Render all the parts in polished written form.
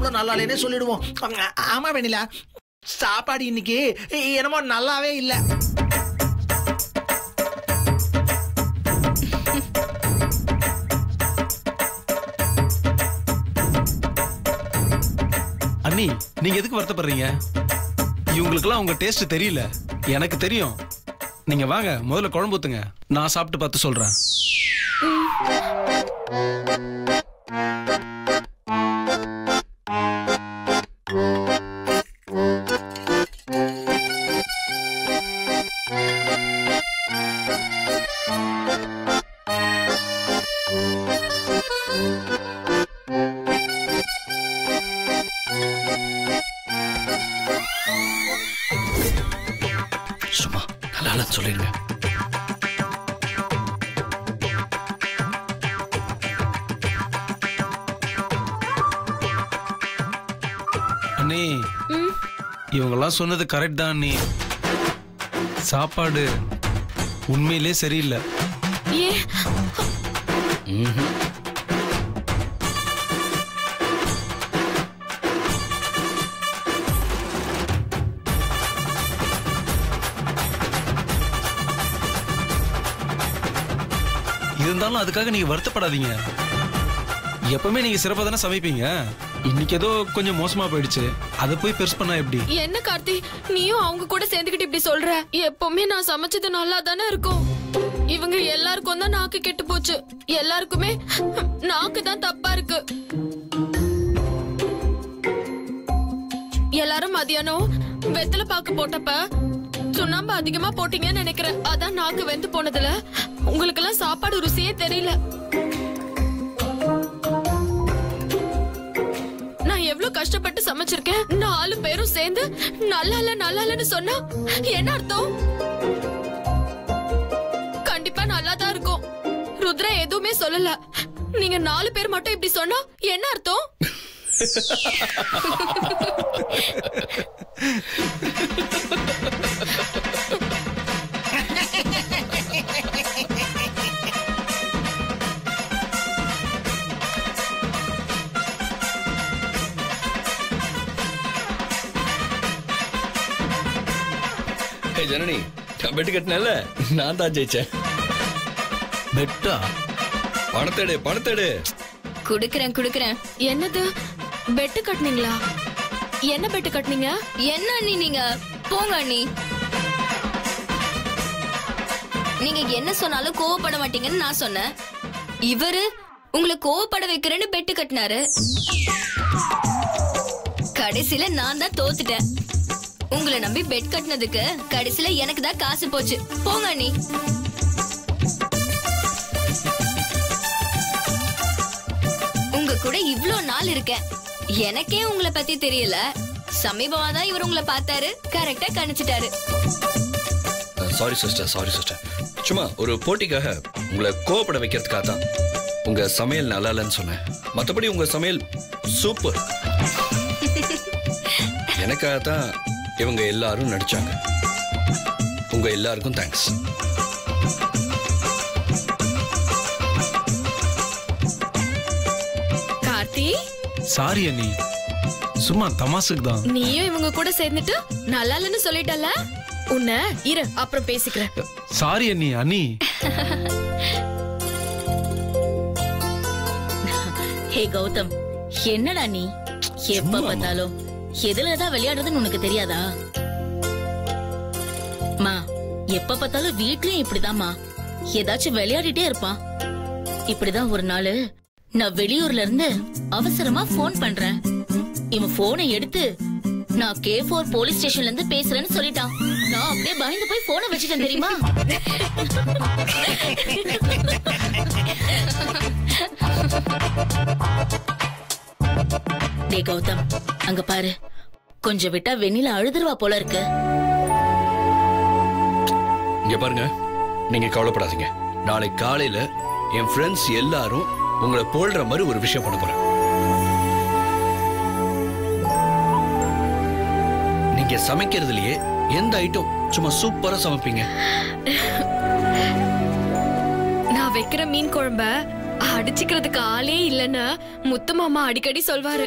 நம்மளும் நல்லா இல்லைன்னே சொல்லிடுவோம். ஆமா வெண்ணிலா, சாப்பாடு இன்னைக்கு என்னமோ நல்லாவே இல்லை. அண்ணி, நீங்க எதுக்கு வருத்தப்படுறீங்க? இவங்களுக்கெல்லாம் உங்க டேஸ்ட் தெரியல, எனக்கு தெரியும். நீங்க வாங்க, முதல்ல குழம்பு ஊத்துங்க, நான் சாப்பிட்டு பார்த்து சொல்றேன். சும்மா நல்லா சொல்லிடுங்க. அண்ணி, இவங்கெல்லாம் சொன்னது கரெக்ட் தான் அண்ணி. சாப்பாடு உண்மையிலே சரியில்லை. இருந்தாலும் அதுக்காக நீங்க வருத்தப்படாதீங்க. எப்பவுமே நீங்க சிறப்பா தானே சமைப்பீங்க. இன்னைக்கு ஏதோ கொஞ்சம் மோசமா போயிடுச்சு, அதை போய் பெருசு பண்ணா எப்படி? என்ன கார்த்தி, நீயும் அவங்க கூட சேர்ந்துக்கிட்டு இப்படி சொல்ற? எப்பவுமே நான் சமைச்சது நல்லா தானே இருக்கும். இவங்க எல்லாருக்கும் தான் நாக்கு கெட்டு போச்சு. எல்லாருக்குமே நாக்கு தான் தப்பா இருக்கு. எல்லாரும் மதியானம் வெத்தலை பாக்கு போட்டப்ப சுண்ணாம்பு அதிகமா போட்டீங்கன்னு நினைக்கிறேன். அதான் நாக்கு வெந்து போனதுல உங்களுக்கு எல்லாம் சாப்பாடு ருசியே தெரியல. நான் எவ்வளவு கஷ்டப்பட்டு சமைச்சிருக்கேன். 4 பேரும் சேர்ந்து நல்லா இல்லன்னு சொன்னா என்ன அர்த்தம்? கண்டிப்பா நல்லா தான் இருக்கும். ருத்ரா எதுவுமே சொல்லல. நீங்க 4 பேர் மட்டும் இப்படி சொன்னா என்ன அர்த்தம்? ஜனனி, பெட்டு கட்டினல நான் தான் ஜெயிச்சேன். பெட்டா? பணத்தேடு. குடுக்கறேன். என்னது பெட்டு கட்டினீங்களா? என்ன பெட்டு கட்டினீங்க? என்ன அண்ணி நீங்க? போங்க அண்ணி. நீங்க என்ன சொன்னாலும் கோவப்பட மாட்டீங்கன்னு நான் சொன்னேன். இவரு உங்களை கோவப்பட வைக்கிறேன்னு பெட்டு கட்டினாரு. கடைசியில நான் தான் தோத்துட்டேன். உங்களை நம்பி பெட் கட்டினதுக்கு கடைசியில எனக்கு தான் காசு போச்சு. போங்க அண்ணி. உங்க கூட இவ்ளோ நாள் இருக்கேன், எனக்கே உங்களை பத்தி தெரியல. சமீபமா தான் இவர் உங்களை பார்த்தாரு, கரெக்டா கணிச்சிட்டாரு. Sorry sister. சும்மா ஒரு போட்டிக்காக உங்களை கோவப்பட வைக்கிறதுக்காக தான் உங்க சமையல் நல்லா இல்லைன்னு சொன்னேன். மற்றபடி உங்க சமையல் சூப்பர். எனக்காக தான் இவங்க எல்லாரும் நடிச்சாங்க. உங்க எல்லாருக்கும் தேங்க்ஸ். கார்த்தி, சாரி அண்ணி, சும்மா தமாசுக்கு தான். நீயும் இவங்க கூட சேர்ந்துட்டு நல்லா இல்லன்னு சொல்லிட்டல. உன்னை இரு, அப்புறம் பேசிக்கிறேன். சாரி அண்ணி. அண்ணி, ஹே கௌதம், என்னடா நீ எப்ப பார்த்தாலும் எதுலதான் விளையாடுறதுன்னு உனக்கு தெரியாதா? மா, எப்ப பார்த்தாலும் வீட்லயும் இப்படிதாம்மா, ஏதாச்சும் விளையாடிட்டே இருப்பான். இப்படிதான் ஒரு நாள் நான் வெளியூர்ல இருந்து அவசரமா போன் பண்றேன். இவன் போனை எடுத்து நான் K4 போலீஸ் ஸ்டேஷன்ல இருந்து பேசுறேன்னு சொல்லிட்டான். நான் அப்படியே பயந்து போய் போனை வச்சுட்டேன் தெரியுமா? டே கௌதம், அங்க பாரு, கொஞ்சம் விட்டா வெண்ணில அழுதுருவா போல இருக்கு. இங்க பாருங்க, நீங்க கவலைப்படாதீங்க. நாளை காலையில என் ஃப்ரெண்ட்ஸ் எல்லாரும் உங்களை போல்ற மாதிரி ஒரு விஷயம் பண்ண போறேன். நீங்க சமைக்கிறதுலயே எந்த ஐட்டம் சும்மா சூப்பரா சமைப்பீங்க? நான் வைக்கிற மீன் குழம்ப அடிச்சுக்கிறதுக்கு ஆளே இல்லன்னு முத்து மாமா அடிக்கடி சொல்வாரு.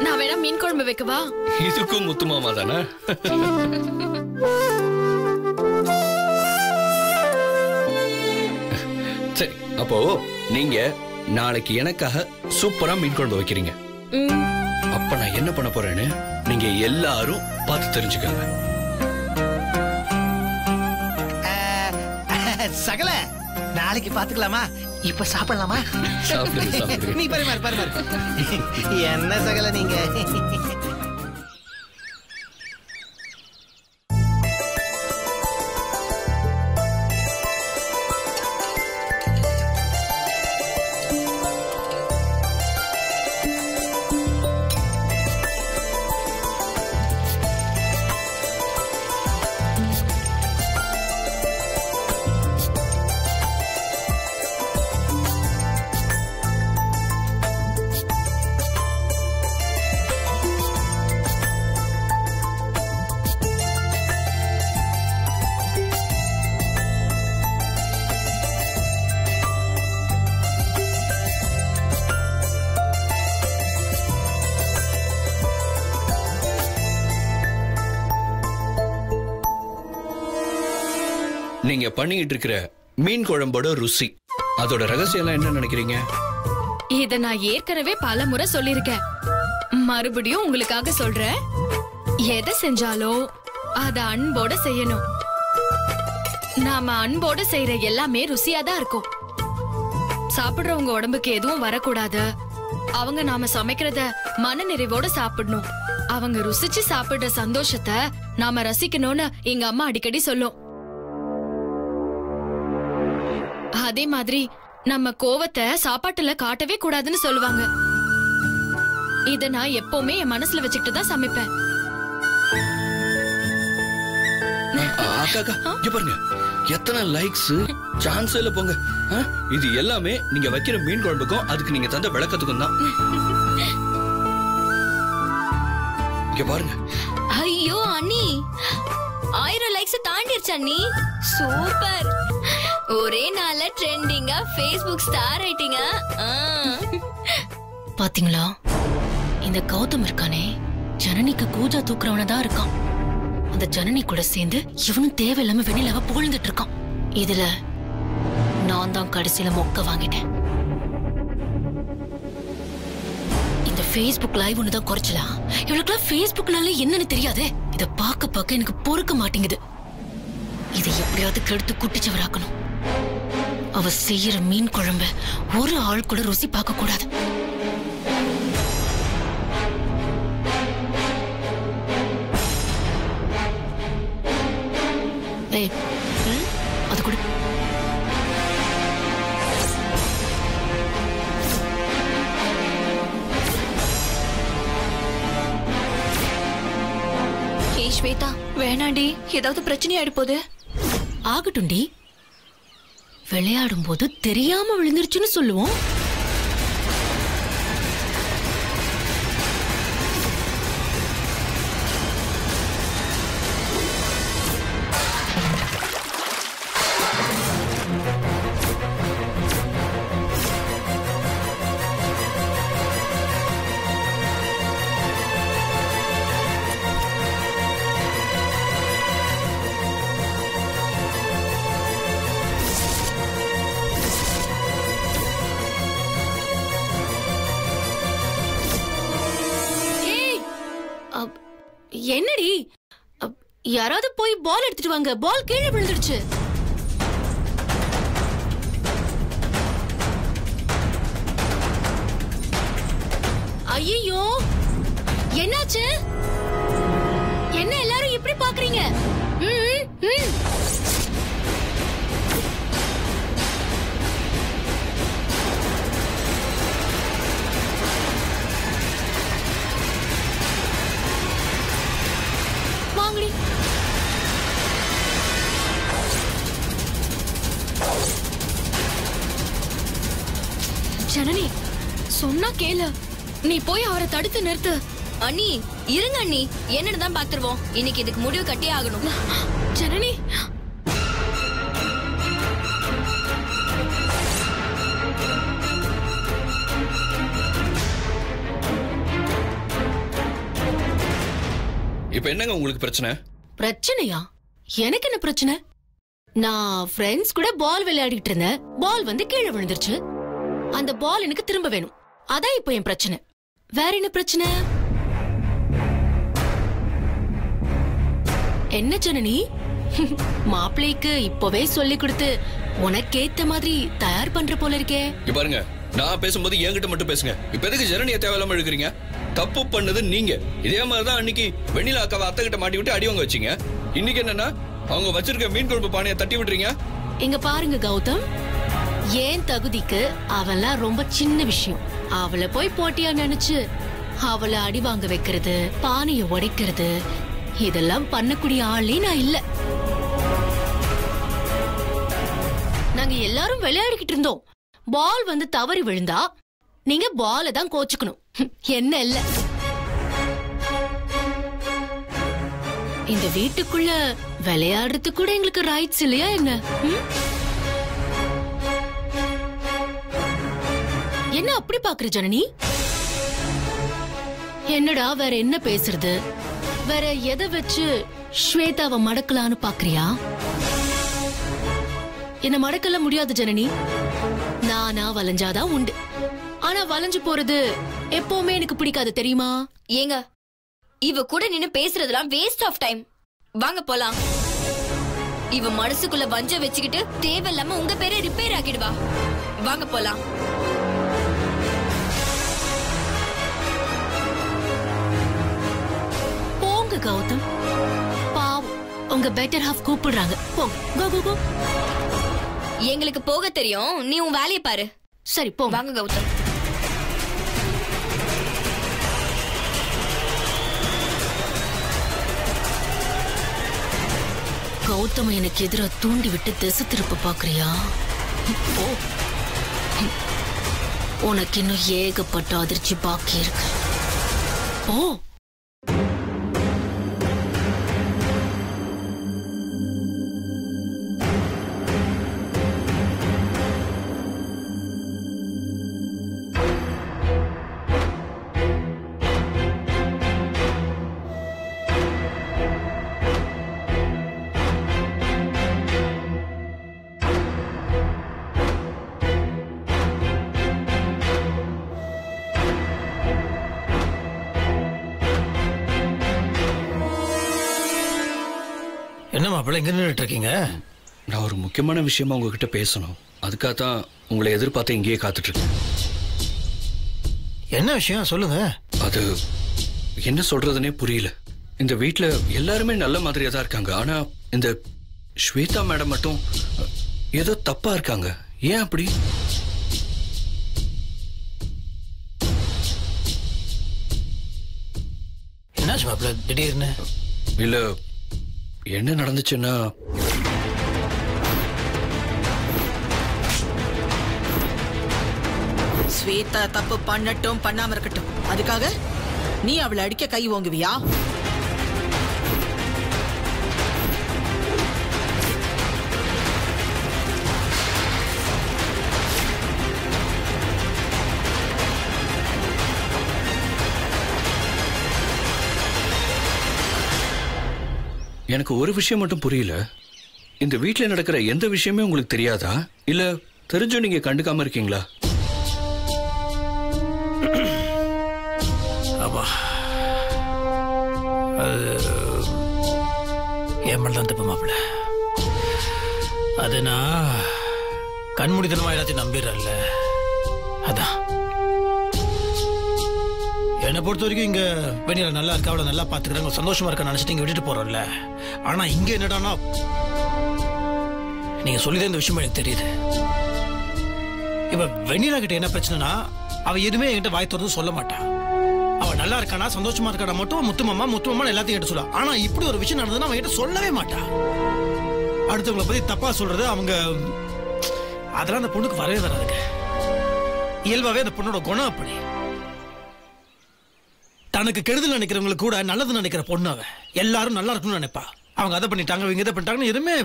நான் வேணா மீன் குழம்பு வைக்கவா? இதுக்கும் முத்து மாமா தானே? சரி, அப்போ நீங்க நாளைக்கு எனக்காக சூப்பரா மீன் குழம்பு வைக்கிறீங்க. அப்ப நான் என்ன பண்ண போறேன்னு நீங்க எல்லாரும் பார்த்து தெரிஞ்சுக்கங்க. சகல நாளைக்கு பாத்துக்கலாமா? இப்ப சாப்பிடலாமா? சாப்பிடுங்க. நீ பாரு என்ன சகல நீங்க. நீங்க பண்ணிட்டு இருக்கிற மீன் குழம்போட ருசி, அதோட ரகசியம் என்ன நினைக்கிறீங்க? இத நான் ஏற்கனவே பல முறை சொல்லிருக்கேன். மறுபடியும் உங்களுக்காக சொல்றேன். எதை செஞ்சாலும் அத அன்போட செய்யணும். நாம அன்போட செய்யற எல்லாமே ருசியா தான் இருக்கும். சாப்பிடுறவங்க உடம்புக்கு எதுவும் வரக்கூடாது. அவங்க நாம சமைக்கிறத மன நிறைவோட சாப்பிடணும். அவங்க ருசிச்சு சாப்பிடுற சந்தோஷத்தை நாம ரசிக்கணும்னு எங்க அம்மா அடிக்கடி சொல்லும். அதே மாதிரி நம்ம கோவத்தை சாப்பாட்டுல காட்டவே கூடாதுன்னு சொல்லுவாங்க. இத நான் எப்பவுமே என் மனசுல வச்சுக்கிட்டு தான் சமைப்பேன். பாருங்க, எத்தனை லைக்ஸ், சான்ஸ் இல்ல போங்க. இது எல்லாமே நீங்க வைக்கிற மீன் குழம்புக்கும் அதுக்கு நீங்க தந்த விளக்கத்துக்கும் தான். இங்க பாருங்க. ஐயோ அண்ணி, 1000 லைக்ஸ் தாண்டிருச்சு அண்ணி. சூப்பர். ஒரே நாள்ல ட்ரெண்டிங்கா Facebook ஸ்டார் ஆயிட்டீங்க. பாத்தீங்களா, இந்த கௌதம் இருக்கானே ஜனனிக்கு கூஜா தூக்குறவனதான் இருக்கான். அந்த ஜனனி கூட சேர்ந்து இவனும் தேவையில்லாம வெளியில புகழ்ந்துட்டு இருக்கான். இதுல நான் தான் கடைசியில மொக்க வாங்கிட்டேன். இந்த Facebook லைவ் ஒண்ணுதான் குறைச்சலாம். இவளுக்குலாம் Facebookனால என்னன்னு தெரியாது. இத பார்க்க எனக்கு பொறுக்க மாட்டேங்குது. இதை எப்படியாவது கெடுத்து குட்டிச்சவராக்கணும். அவ செய்யற மீன் குழம்ப ஒரு ஆள் கூட ருசி பார்க்க கூடாது. அது கூட ஸ்வேதா, வேணாண்டி, ஏதாவது பிரச்சனை ஆயிடு போகுது. ஆகட்டும்டி, விளையாடும் போது தெரியாம விழுந்துருச்சுன்னு சொல்லுவோம். என்னடி, யாராவது போய் பால் எடுத்துட்டு வாங்க. பால் கீழே விழுந்துடுச்சு. ஐயோ, என்னாச்சு? என்ன எல்லாரும் இப்படி பாக்குறீங்க? ஜனனி, சொன்னா கேளு. நீ போய் அவரை தடுத்து நிறுத்து. அண்ணி இருங்க அண்ணி, என்னன்னு தான் பாத்துருவோம். இன்னைக்கு இதுக்கு முடிவு கட்டியே ஆகணும். ஜனனி, இப்ப என்னங்க உங்களுக்கு பிரச்சனை? பிரச்சனையா? எனக்கு என்ன பிரச்சனை? நான் ஃப்ரெண்ட்ஸ் கூட பால் விளையாடிட்டு இருந்தேன். பால் வந்து கீழே விழுந்துருச்சு. அந்த பால் எனக்கு திரும்ப வேணும். அதான் இப்போ என் பிரச்சனை. வேற என்ன பிரச்சனை? என்ன ஜனனி? மாப்பிள்ளைக்கு இப்பவே சொல்லி கொடுத்து உனக்கேத்த மாதிரி தயார் பண்ற போல இருக்கே. பாருங்க, நான் பேசும்போது என்கிட்ட மட்டும் பேசுங்க. இப்ப எதுக்கு ஜனனியை தேவையில்லாம எடுக்கிறீங்க? தப்பு பண்ணது நீங்க. இதே மாதிரிதான் அன்னைக்கு வெண்ணிலா அக்காவை அத்தை கிட்ட மாட்டி விட்டு அடிவாங்க வச்சீங்க. இன்னைக்கு என்னன்னா அவங்க வச்சிருக்க மீன் குழம்பு பானையை தட்டி விட்டுறீங்க. இங்க பாருங்க கௌதம், ஏன் தகுதிக்கு அவெல்லாம் ரொம்ப சின்ன விஷயம். அவளை போய் போட்டியா நினைச்சு அவளை அடி வாங்க வைக்கிறது, பானையை உடைக்கிறது, இதெல்லாம் பண்ணக்கூடிய ஆளே நான் இல்ல. நாங்க எல்லாரும் விளையாடிக்கிட்டு இருந்தோம். பால் வந்து தவறி விழுந்தா நீங்க பாலை தான் கோச்சுக்கணும், என்ன இல்ல. இந்த வீட்டுக்குள்ள விளையாடுறது கூட எங்களுக்கு ரைட்ஸ் இல்லையா என்ன? என்ன அப்படி பாக்குற ஜனனி? என்னடா வேற என்ன பேசுறது? வேற எதை வச்சு ஸ்வேதாவை மடக்கலான்னு பாக்குறியா? என்ன மடக்கல முடியாது ஜனனி. நானா வளைஞ்சாதான் உண்டு. ஆனா வளைஞ்சு போறது எப்பவுமே எனக்கு பிடிக்காது தெரியுமா? ஏங்க, இவ கூட நின்னு பேசுறதுலாம் வேஸ்ட் ஆஃப் டைம். வாங்க போலாம். இவ மனசுக்குள்ள வஞ்ச வச்சுக்கிட்டு தேவையில்லாம உங்க பேரை ரிப்பேர் ஆக்கிடுவா. வாங்க போலாம். போங்க கௌதம், பாவம் உங்க பெட்டர் ஹாஃப் கூப்பிடுறாங்க. போங்க, கோ கோ கோ. எங்களுக்கு போக தெரியும், நீ உன் வேலையை பாரு. சரி போங்க. வாங்க கௌதம். கௌதம் எனக்கு எதிராக தூண்டி விட்டு திசை திருப்ப பாக்குறியா? உனக்கு இன்னும் ஏகப்பட்ட அதிர்ச்சி பாக்கி இருக்கு. ஓ என்ன மாப்பிள்ள எங்க நின்றுட்டு இருக்கீங்க? நான் ஒரு முக்கியமான விஷயமா உங்ககிட்ட பேசணும். அதுக்காக தான் உங்களை எதிர்பார்த்து இங்கேயே காத்துட்டு இருக்கேன். என்ன விஷயம் சொல்லுங்க. அது என்ன சொல்றதுன்னே புரியல. இந்த வீட்டுல எல்லாருமே நல்ல மாதிரியா தான் இருக்காங்க. ஆனா இந்த ஸ்வேதா மேடம் மட்டும் ஏதோ தப்பா இருக்காங்க. ஏன் அப்படி? என்னாச்சு மாப்பிள்ள திடீர்னு? இல்ல, என்ன நடந்துச்சுன்னா ஸ்வேதா தப்பு பண்ணட்டும் பண்ணாம இருக்கட்டும், அதுக்காக நீ அவளை அடிக்க கை ஓங்குவியா? எனக்கு ஒரு விஷயம் மட்டும் புரியல. இந்த வீட்டுல நடக்கிற எந்த விஷயமே உங்களுக்கு தெரியாதா? இல்ல தெரிஞ்சும் நீங்க கண்டுக்காம இருக்கீங்களா? என் தான் தப்பு மாப்பிள்ள. அது நான் கண்மூடித்தனமா எல்லாத்தையும் நம்பிடுறேன்ல, அதான். என்னை பொறுத்த வரைக்கும் இங்க வெண்ணிலா நல்லா இருக்கா, அவளை நல்லா பாத்துக்கிறாங்க, சந்தோஷமா இருக்க நினைச்சிட்டு இங்க விட்டுட்டு போறோம்ல. ஆனா இங்க என்னடானா நீங்க சொல்லிதான் இந்த விஷயம் எனக்கு தெரியுது. இப்ப வெண்ணிலா கிட்ட என்ன பிரச்சனைனா, அவ எதுவுமே என்கிட்ட வாய் திறந்து சொல்ல மாட்டான். அவ நல்லா இருக்கானா சந்தோஷமா இருக்கானா மட்டும் முத்துமாமா எல்லாத்தையும் கிட்ட சொல்லுவா. ஆனா இப்படி ஒரு விஷயம் நடந்ததுன்னா அவன் கிட்ட சொல்லவே மாட்டா. அடுத்தவங்களை பத்தி தப்பா சொல்றது அவங்க அதெல்லாம் அந்த பொண்ணுக்கு வரவே வராதுங்க. இயல்பாவே அந்த பொண்ணோட குணம் அப்படி. தனக்கு கெடுதல் நினைக்கிறவங்களுக்கு கூட நல்லது நினைக்கிற பொண்ணு அவ. எல்லாரும் நல்லா இருக்கணும்னு நினைப்பா. அவங்க அதை பண்ணிட்டாங்க இவங்க இதை பண்ணிட்டாங்கன்னு எதுவுமே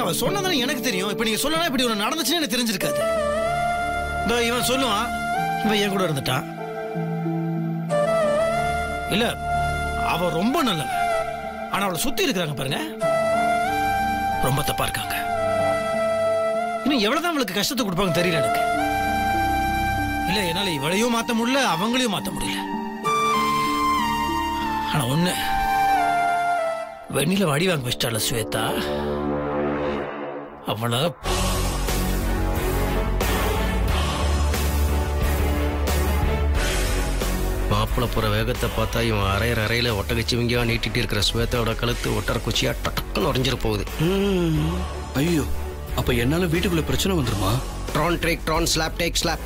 அவ சொன்னதானே எனக்கு தெரியும். இப்ப நீங்க சொல்லலாம் இப்படி ஒண்ணு நடந்துச்சுன்னு எனக்கு தெரிஞ்சிருக்காது. இவன் சொல்லுவான், இவன் என் கூட இருந்துட்டான். இல்ல அவ ரொம்ப நல்லவ. ஆனா அவளை சுத்தி இருக்கிறாங்க பாருங்க, ரொம்ப தப்பா இருக்காங்க. இன்னும் எவ்வளவுதான் அவளுக்கு கஷ்டத்தை கொடுப்பாங்க தெரியல எனக்கு. இல்ல என்னால இவளையும் மாத்த முடியல, அவங்களையும் மாத்த முடியல. ஆனா ஒண்ணு, வெண்ணில அடி வாங்க வச்சிட்டால ஸ்வேதா, அவளை மாப்பிள்ள போற வேகத்தை பார்த்தா இவன் அரையில ஒட்டகச்சிவிங்கியா நீட்டிட்டு இருக்கிற ஸ்வேதாவோட கழுத்து ஒட்டர குச்சியா டக்குன்னு உறைஞ்சிட போகுது. ஐயோ, அப்ப என்னால வீட்டுக்குள்ள பிரச்சனை வந்துருமா? ட்ரான் ட்ரேக் ட்ரான் ஸ்லாப் டேக் ஸ்லாப்.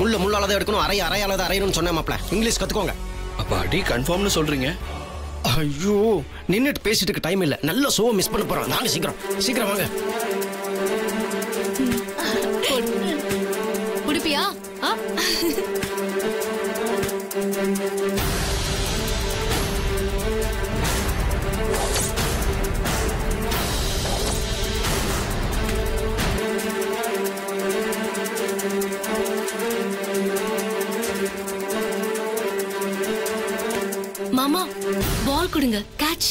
முள்ளாலதான் எடுக்கணும், அரையாலதான் அரையணும்னு சொன்னேன் மாப்பிள்ள. இங்கிலீஷ் கத்துக்கோங்க. அப்ப அடி கன்ஃபார்ம்னு சொல்றீங்க? ஐயோ, நின்னுட்டு பேசிட்டு டைம் இல்ல. நல்ல ஷோ மிஸ் பண்ண போறோம். நாங்க சீக்கிரம் வாங்க. குடிப்பியா? மாமா, பால் கொடுங்க. கேட்ச்.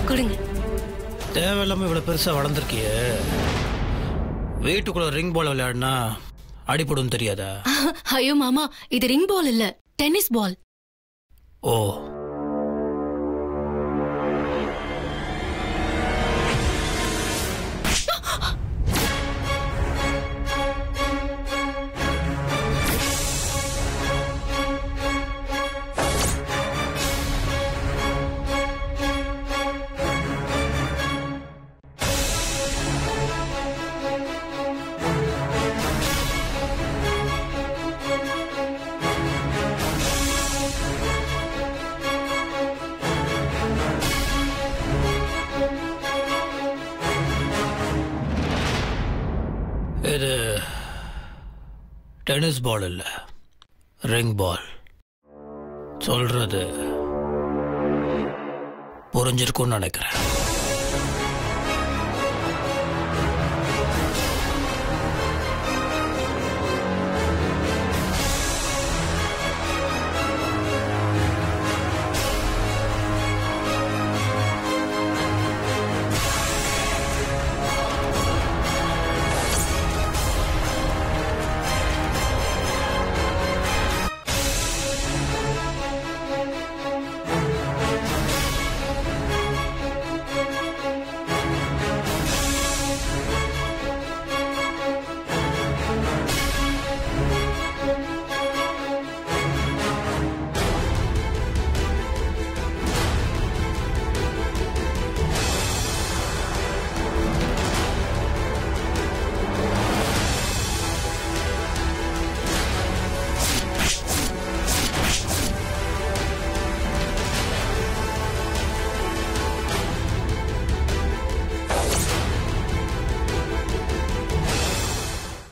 கொடுங்க. தேவையில்லாம இவ்வளவு பெருசா வளர்ந்துருக்கிய. வீட்டுக்குள்ள ரிங் பால் விளையாடினா அடிப்படும் தெரியாதா? ஐயோ மாமா, இது ரிங் பால் இல்ல, டென்னிஸ் பால். ஓ, இது டென்னிஸ் பால் இல்ல, ரிங் பால். சொல்றது புரிஞ்சிருக்கும்னு நினைக்கிறேன்.